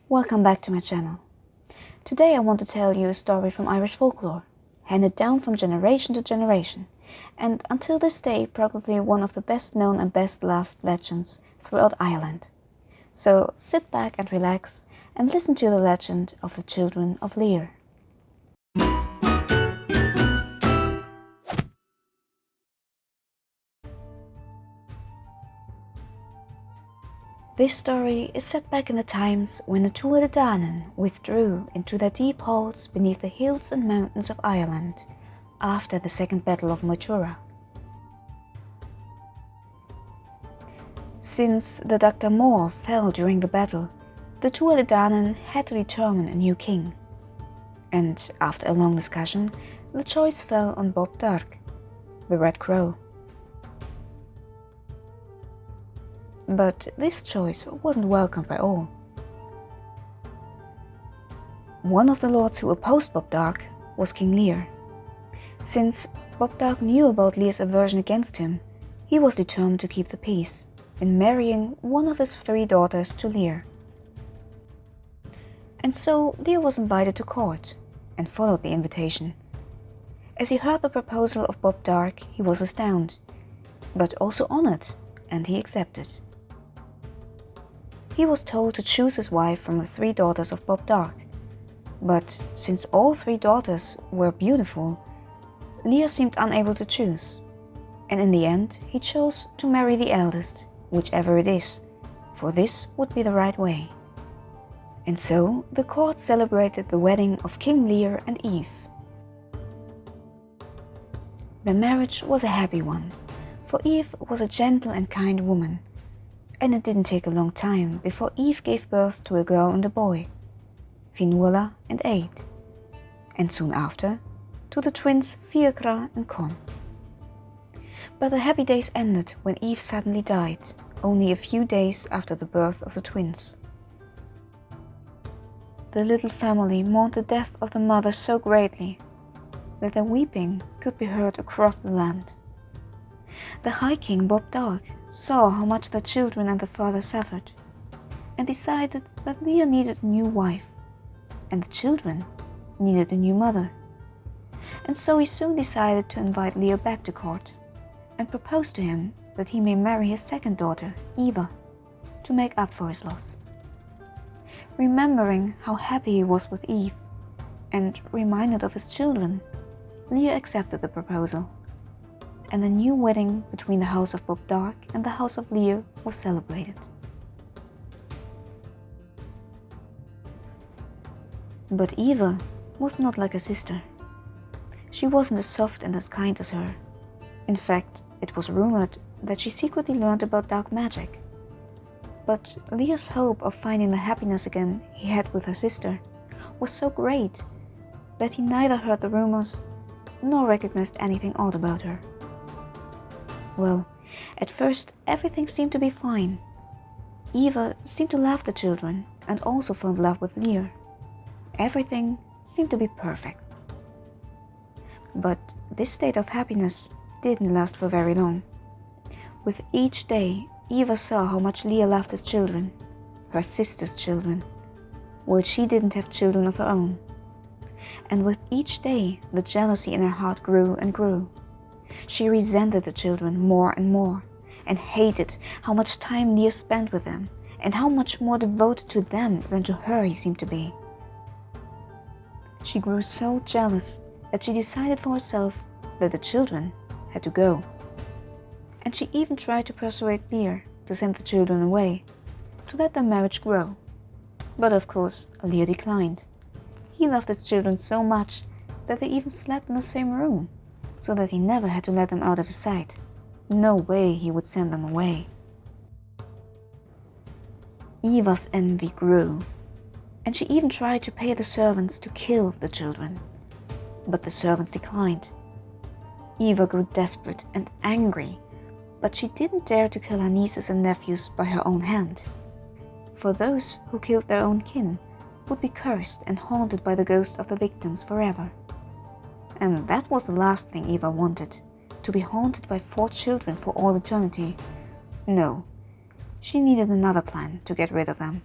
Welcome back to my channel. Today I want to tell you a story from Irish folklore, handed down from generation to generation, and until this day probably one of the best known and best loved legends throughout Ireland. So sit back and relax and listen to the legend of the children of Lir. This story is set back in the times when the Tuatha Dé Danann withdrew into their deep holes beneath the hills and mountains of Ireland after the Second Battle of Moytura. Since the Dacta Mór fell during the battle, the Tuatha Dé Danann had to determine a new king. And after a long discussion, the choice fell on Bob Darg, the Red Crow. But this choice wasn't welcomed by all. One of the lords who opposed Bob Darg was King Lir. Since Bob Darg knew about Lir's aversion against him, he was determined to keep the peace in marrying one of his 3 daughters to Lir. And so Lir was invited to court and followed the invitation. As he heard the proposal of Bob Darg, he was astounded, but also honored, and he accepted. He was told to choose his wife from the 3 daughters of Bob Darg, but since all 3 daughters were beautiful, Lir seemed unable to choose, and in the end he chose to marry the eldest, whichever it is, for this would be the right way. And so the court celebrated the wedding of King Lir and Eve. The marriage was a happy one, for Eve was a gentle and kind woman, and it didn't take a long time before Eve gave birth to a girl and a boy, Finuala and Eid, and soon after to the twins Fiachra and Con. But the happy days ended when Eve suddenly died, only a few days after the birth of the twins. The little family mourned the death of the mother so greatly that their weeping could be heard across the land. The High King Bob Darg saw how much the children and the father suffered, and decided that Lir needed a new wife, and the children needed a new mother. And so he soon decided to invite Lir back to court, and proposed to him that he may marry his second daughter, Eva, to make up for his loss. Remembering how happy he was with Eve, and reminded of his children, Lir accepted the proposal, and a new wedding between the house of Bob Darg and the house of Lir was celebrated. But Eva was not like her sister. She wasn't as soft and as kind as her. In fact, it was rumored that she secretly learned about dark magic. But Lir's hope of finding the happiness again he had with her sister was so great that he neither heard the rumors nor recognized anything odd about her. Well, at first everything seemed to be fine. Eva seemed to love the children and also fell in love with Lir. Everything seemed to be perfect. But this state of happiness didn't last for very long. With each day, Eva saw how much Lir loved his children, her sister's children, while she didn't have children of her own. And with each day, the jealousy in her heart grew and grew. She resented the children more and more, and hated how much time Lir spent with them, and how much more devoted to them than to her he seemed to be. She grew so jealous that she decided for herself that the children had to go. And she even tried to persuade Lir to send the children away, to let their marriage grow. But of course, Lir declined. He loved his children so much that they even slept in the same room, so that he never had to let them out of his sight. No way he would send them away. Eva's envy grew, and she even tried to pay the servants to kill the children. But the servants declined. Eva grew desperate and angry, but she didn't dare to kill her nieces and nephews by her own hand. For those who killed their own kin would be cursed and haunted by the ghosts of the victims forever. And that was the last thing Eva wanted, to be haunted by 4 children for all eternity. No, she needed another plan to get rid of them.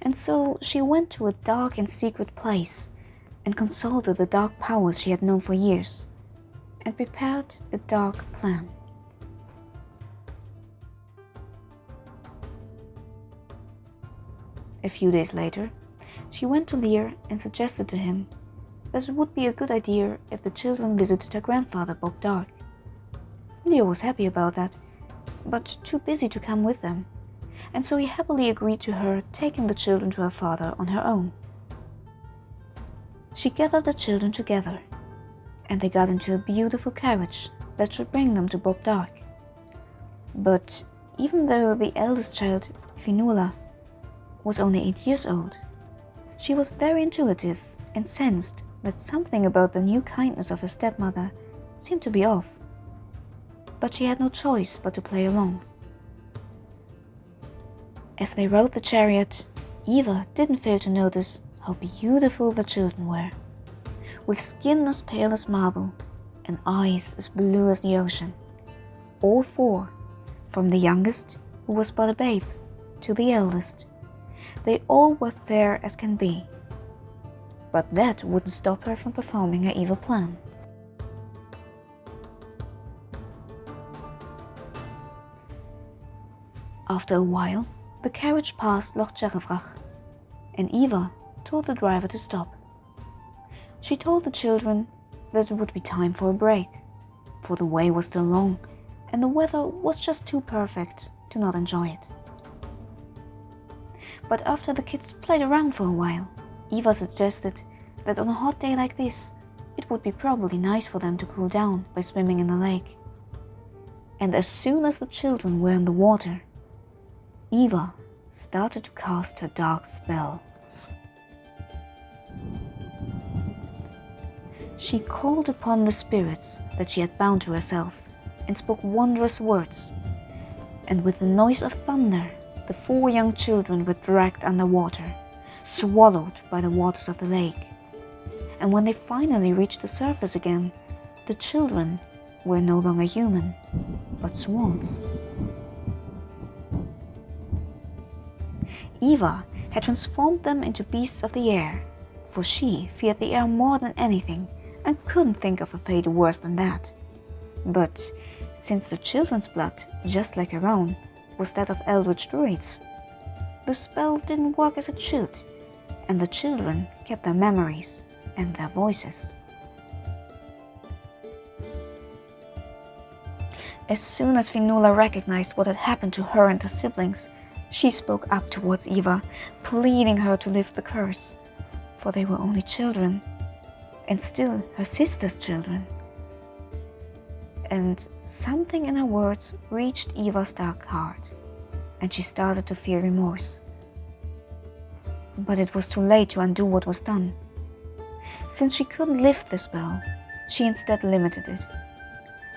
And so she went to a dark and secret place and consulted the dark powers she had known for years and prepared a dark plan. A few days later, she went to Lear and suggested to him that it would be a good idea if the children visited her grandfather, Bob Dark. Lear was happy about that, but too busy to come with them, and so he happily agreed to her taking the children to her father on her own. She gathered the children together, and they got into a beautiful carriage that should bring them to Bob Dark. But even though the eldest child, Fionnuala, was only 8 years old, she was very intuitive and sensed that something about the new kindness of her stepmother seemed to be off. But she had no choice but to play along. As they rode the chariot, Eva didn't fail to notice how beautiful the children were, with skin as pale as marble and eyes as blue as the ocean. All four, from the youngest, who was but a babe, to the eldest. They all were fair as can be. But that wouldn't stop her from performing her evil plan. After a while, the carriage passed Loch Cherrefrach, and Eva told the driver to stop. She told the children that it would be time for a break, for the way was still long, and the weather was just too perfect to not enjoy it. But after the kids played around for a while, Eva suggested that on a hot day like this, it would be probably nice for them to cool down by swimming in the lake. And as soon as the children were in the water, Eva started to cast her dark spell. She called upon the spirits that she had bound to herself and spoke wondrous words, and with the noise of thunder, the four young children were dragged underwater, swallowed by the waters of the lake. And when they finally reached the surface again, the children were no longer human, but swans. Eva had transformed them into beasts of the air, for she feared the air more than anything and couldn't think of a fate worse than that. But since the children's blood, just like her own, was that of eldritch druids, the spell didn't work as it should, and the children kept their memories and their voices. As soon as Fionnuala recognized what had happened to her and her siblings, she spoke up towards Eva, pleading her to lift the curse, for they were only children, and still her sister's children. And something in her words reached Eva's dark heart, and she started to feel remorse. But it was too late to undo what was done. Since she couldn't lift the spell, she instead limited it.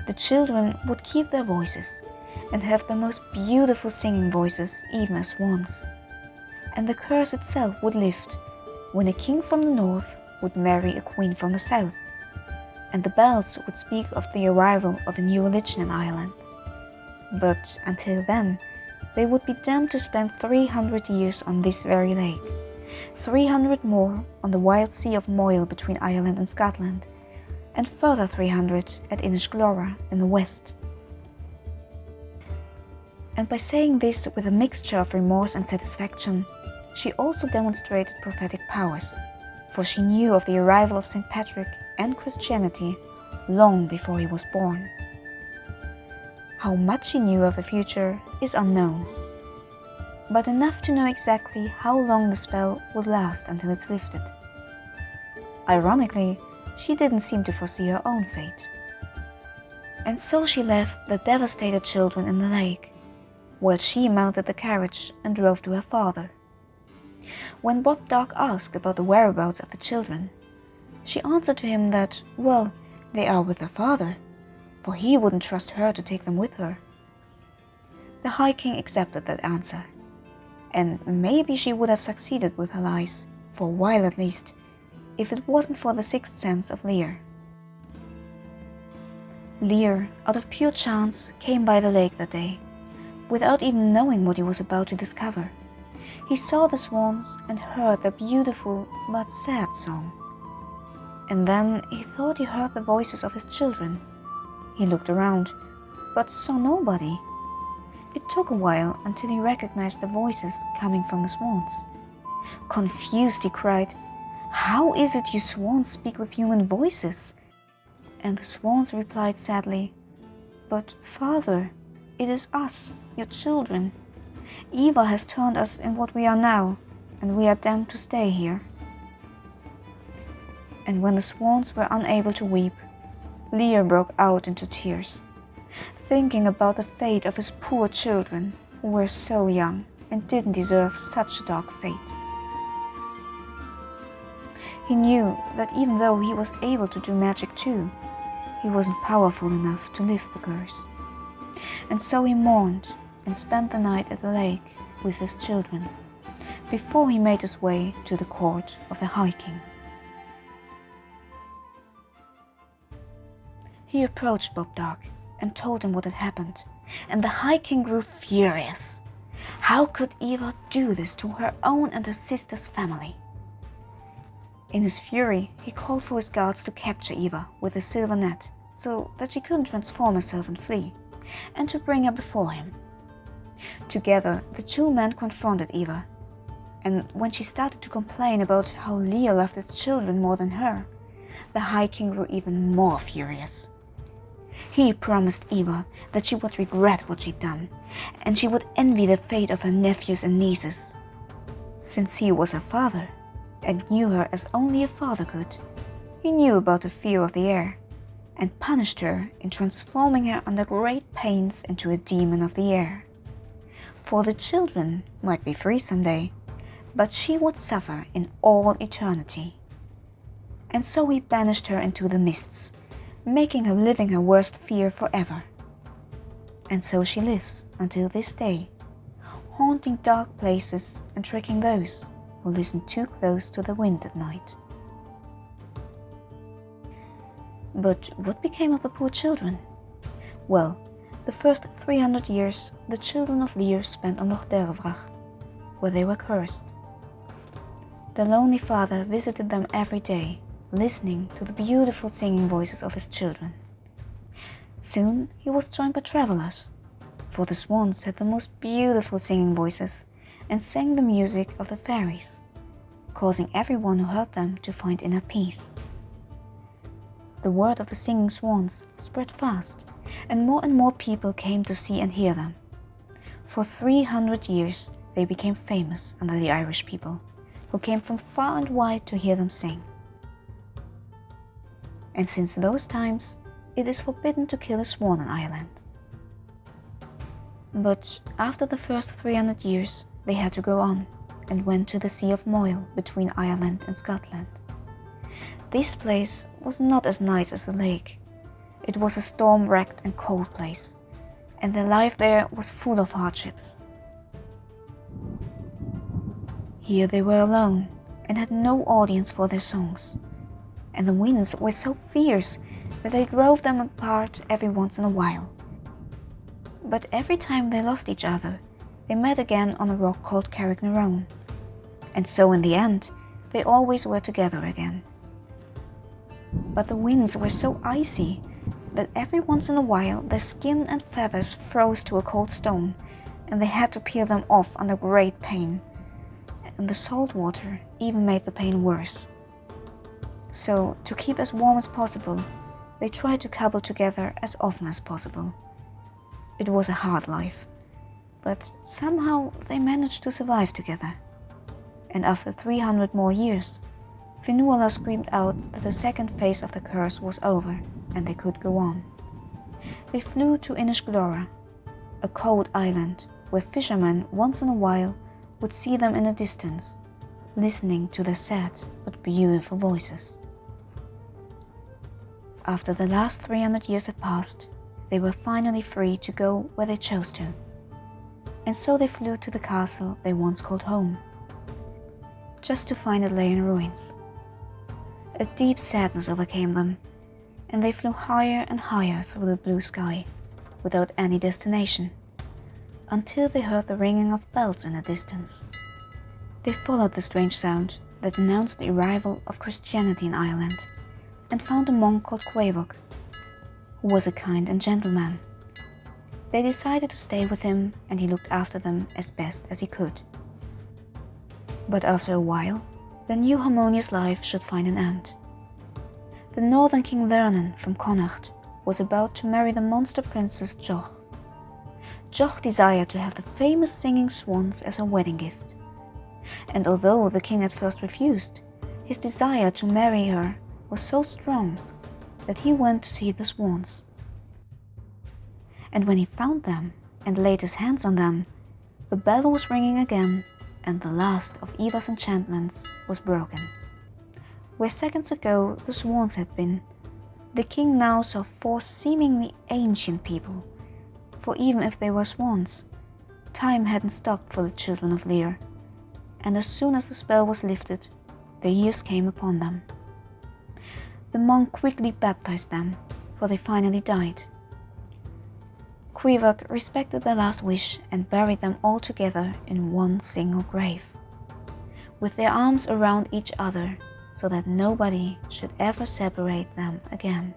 The children would keep their voices and have the most beautiful singing voices, even as swans. And the curse itself would lift when a king from the north would marry a queen from the south, and the bells would speak of the arrival of a new religion in Ireland. But until then, they would be damned to spend 300 years on this very lake, 300 more on the wild sea of Moyle between Ireland and Scotland, and further 300 at Inishglora in the west. And by saying this with a mixture of remorse and satisfaction, she also demonstrated prophetic powers, for she knew of the arrival of St. Patrick and Christianity long before he was born. How much she knew of the future is unknown, but enough to know exactly how long the spell would last until it's lifted. Ironically, she didn't seem to foresee her own fate. And so she left the devastated children in the lake, while she mounted the carriage and drove to her father. When Bob Dark asked about the whereabouts of the children, she answered to him that, well, they are with their father, for he wouldn't trust her to take them with her. The High King accepted that answer, and maybe she would have succeeded with her lies, for a while at least, if it wasn't for the sixth sense of Lear. Lear, out of pure chance, came by the lake that day, without even knowing what he was about to discover, He saw the swans and heard their beautiful but sad song. And then he thought he heard the voices of his children. He looked around, but saw nobody. It took a while until he recognized the voices coming from the swans. Confused, he cried, "How is it you swans speak with human voices?" And the swans replied sadly, "But, Father, it is us, your children. Eva has turned us in what we are now, and we are damned to stay here." And when the swans were unable to weep, Lear broke out into tears, thinking about the fate of his poor children, who were so young and didn't deserve such a dark fate. He knew that even though he was able to do magic too, he wasn't powerful enough to lift the curse. And so he mourned and spent the night at the lake with his children, before he made his way to the court of the High King. He approached Bob Dark and told him what had happened, and the High King grew furious. How could Eva do this to her own and her sister's family? In his fury, he called for his guards to capture Eva with a silver net, so that she couldn't transform herself and flee, and to bring her before him. Together, the two men confronted Eva, and when she started to complain about how Lear loved his children more than her, the High King grew even more furious. He promised Eva that she would regret what she'd done, and she would envy the fate of her nephews and nieces. Since he was her father, and knew her as only a father could, he knew about the fear of the air, and punished her in transforming her under great pains into a demon of the air. For the children might be free someday, but she would suffer in all eternity. And so he banished her into the mists, making her living her worst fear forever. And so she lives until this day, haunting dark places and tricking those who listen too close to the wind at night. But what became of the poor children? Well, the first 300 years the children of Lear spent on Loch Dervrach, where they were cursed. The lonely father visited them every day, listening to the beautiful singing voices of his children. Soon he was joined by travelers, for the swans had the most beautiful singing voices and sang the music of the fairies, causing everyone who heard them to find inner peace. The word of the singing swans spread fast, and more people came to see and hear them. For 300 years they became famous under the Irish people, who came from far and wide to hear them sing. And since those times, it is forbidden to kill a swan in Ireland. But after the first 300 years, they had to go on and went to the Sea of Moyle between Ireland and Scotland. This place was not as nice as the lake. It was a storm-wracked and cold place, and their life there was full of hardships. Here they were alone and had no audience for their songs, and the winds were so fierce that they drove them apart every once in a while. But every time they lost each other, they met again on a rock called Carricknarone, and so in the end, they always were together again. But the winds were so icy that every once in a while their skin and feathers froze to a cold stone, and they had to peel them off under great pain, and the salt water even made the pain worse. So, to keep as warm as possible, they tried to cuddle together as often as possible. It was a hard life, but somehow they managed to survive together. And after 300 more years, Finuala screamed out that the second phase of the curse was over and they could go on. They flew to Inishglora, a cold island where fishermen once in a while would see them in the distance, listening to their sad but beautiful voices. After the last 300 years had passed, they were finally free to go where they chose to. And so they flew to the castle they once called home, just to find it lay in ruins. A deep sadness overcame them, and they flew higher and higher through the blue sky, without any destination, until they heard the ringing of bells in the distance, They followed the strange sound that announced the arrival of Christianity in Ireland and found a monk called Quabog, who was a kind and gentle man. They decided to stay with him, and he looked after them as best as he could. But after a while, their new harmonious life should find an end. The northern king Vernon from Connacht was about to marry the monster princess Joch. Joch desired to have the famous singing swans as her wedding gift. And although the king at first refused, his desire to marry her was so strong that he went to see the swans. And when he found them and laid his hands on them, the bell was ringing again, and the last of Eva's enchantments was broken. Where seconds ago the swans had been, the king now saw 4 seemingly ancient people, for even if they were swans, time hadn't stopped for the children of Lir, and as soon as the spell was lifted, the years came upon them. The monk quickly baptized them, for they finally died. Quabog respected their last wish and buried them all together in one single grave, with their arms around each other so that nobody should ever separate them again.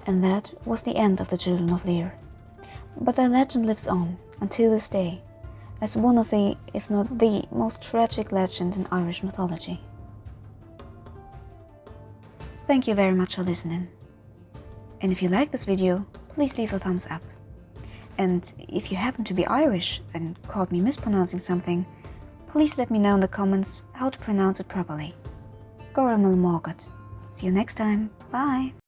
And that was the end of the children of Lir. But their legend lives on until this day as one of the, if not the, most tragic legend in Irish mythology. Thank you very much for listening. And if you like this video, please leave a thumbs up. And if you happen to be Irish and caught me mispronouncing something, please let me know in the comments how to pronounce it properly. Goramil Morgat. See you next time. Bye!